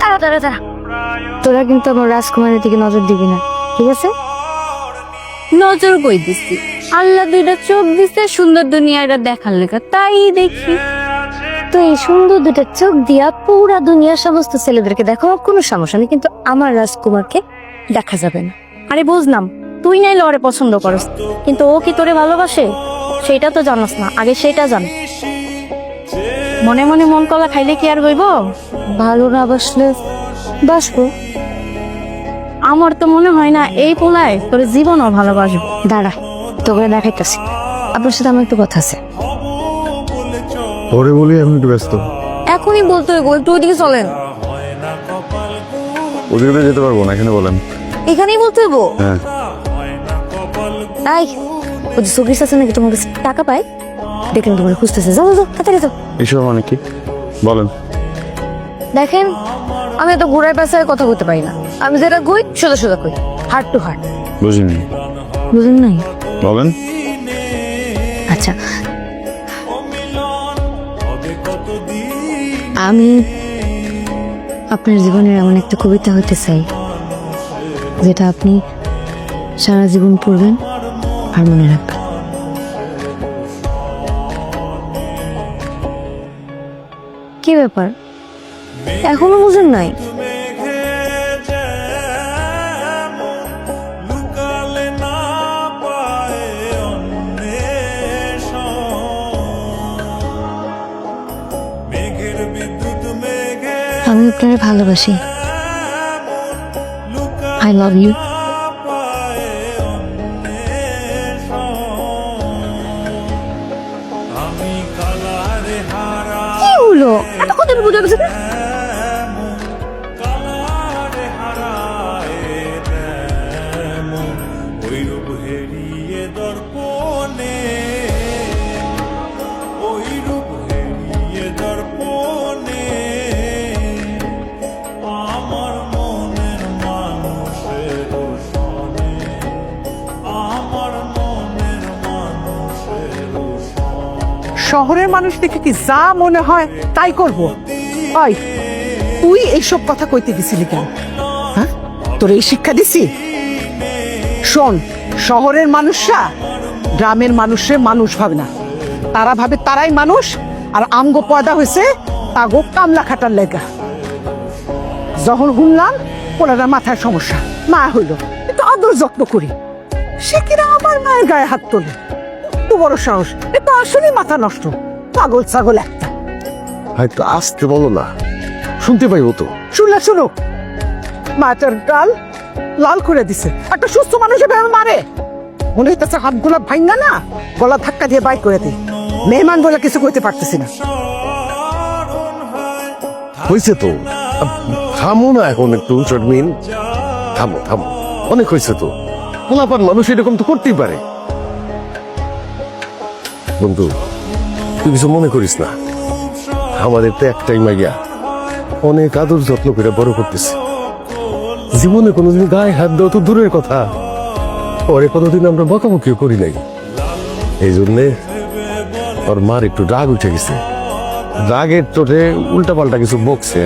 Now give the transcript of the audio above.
তারা তারা তারা তোরা কিন্তু আমার রাজকুমারের দিকে নজর দিবি না, ঠিক আছে? নজর কই দিছি, আল্লাহ দুইটা চোখ দিছে সুন্দর দুনিয়াটা দেখার লেখা, তাই দেখি। তো এই সুন্দর দুটো চোখ দিয়া পুরা দুনিয়ার সমস্ত ছেলেদেরকে দেখো, কোনো সমস্যা নেই, কিন্তু আমার রাজকুমারকে দেখা যাবে না। আরে বুঝলাম তুই নাই লড়ে পছন্দ করস, কিন্তু ও কি তোরে ভালোবাসে সেটা তো জানাস না, আগে সেটা জান। মনে মনে মন কলা খাইলে কি আর হইব? ভালো না বাসলে বাসবো। আমার তো মনে হয় না এই পোলায় তোর জীবনও ভালোবাসবো। দাঁড়া তোকে দেখাইতেছি, আপনার সাথে আমার একটু কথা আছে। পরে বলি, আমি একটু ব্যস্ত। এখনই বলতে হইব, একটু ওইদিকে চলেন। ওদিকে যেতে পারবো না, এখানে বলেন। এখানেই বলতে হইব? হ্যাঁ। তাই ওই যে সুগ্রিস আছে নাকি তোমার কাছে টাকা পায়, দেখেন তোমার খুঁজতেছে, যাও যাও তাড়াতাড়ি যাও। এসব মানে কি বলেন? দেখেন আমি তো ঘোড়ার পেছায় কথা বলতে পারি না, আমি যেটা কই সোজা সোজা কই, হার্ট টু হার্ট। বুঝিনি। বুঝুন নাই? বলেন। আচ্ছা, আমি আপনার জীবনের এমন একটা কবিতা হতে চাই যেটা আপনি সারা জীবন পড়বেন আর মনে রাখবেন। কি ব্যাপার এখনো বুঝেন নাই? আমি আপনার ভালোবাসি, আই লাভ ইউ। কি হলো এত কথা বুঝে গেছে? শহরের মানুষ দেখে কি যা মনে হয় তাই করব? ওই তুই এইসব কথা কইতে গেছিলি কেন? হ্যাঁ, তোর এই শিক্ষা দিছি? শোন, শহরের মানুষরা গ্রামের মানুষে মানুষ ভাবে না, তারা ভাবে তারাই মানুষ, আর আমগো পয়দা হয়েছে তাগো কামলা খাটার লেগা। যখন শুনলাম ওনারা মাথায় সমস্যা, মা হইল একটু আদর যত্ন করি, সে কিনা আমার মায়ের গায়ে হাত তোলে। তো বড় সাহস, এটা আসলে মাথা নষ্ট, পাগল ছাগল একটা। হয়তো আসতে বলো না, শুনতে পাইবো তো। শুনলে শুনো, মাথার গাল লাল করে দিছে। একটা সুস্থ মানুষ এভাবে মারে? মনে হইতেছে হাত গোলা ভাঙ্গা না গলা ধাক্কা দিয়ে বাইক করে দিই। মেহমান বলে কিছু কইতে পারতেছি না। হয়েছে তো, থামো না এখন একটু। শর্মিন থামো থামো, অনেক হয়েছে তো। পোলাপান মানুষ এরকম তো করতেই পারে। বন্ধু তুই কিছু মনে করিস না, আমাদের তো একটাই মাইয়া, অনেক আদর যত্ন করে বড় করতেছে। জীবনে কোনোদিন গায়ে হাত দেওয়া তো দূরের কথা, পরে কোনোদিন আমরা বকাবকিও করি নাই। এই জন্যে ওর মার একটু রাগ উঠে গেছে, রাগের চোটে উল্টা পাল্টা কিছু বকছে।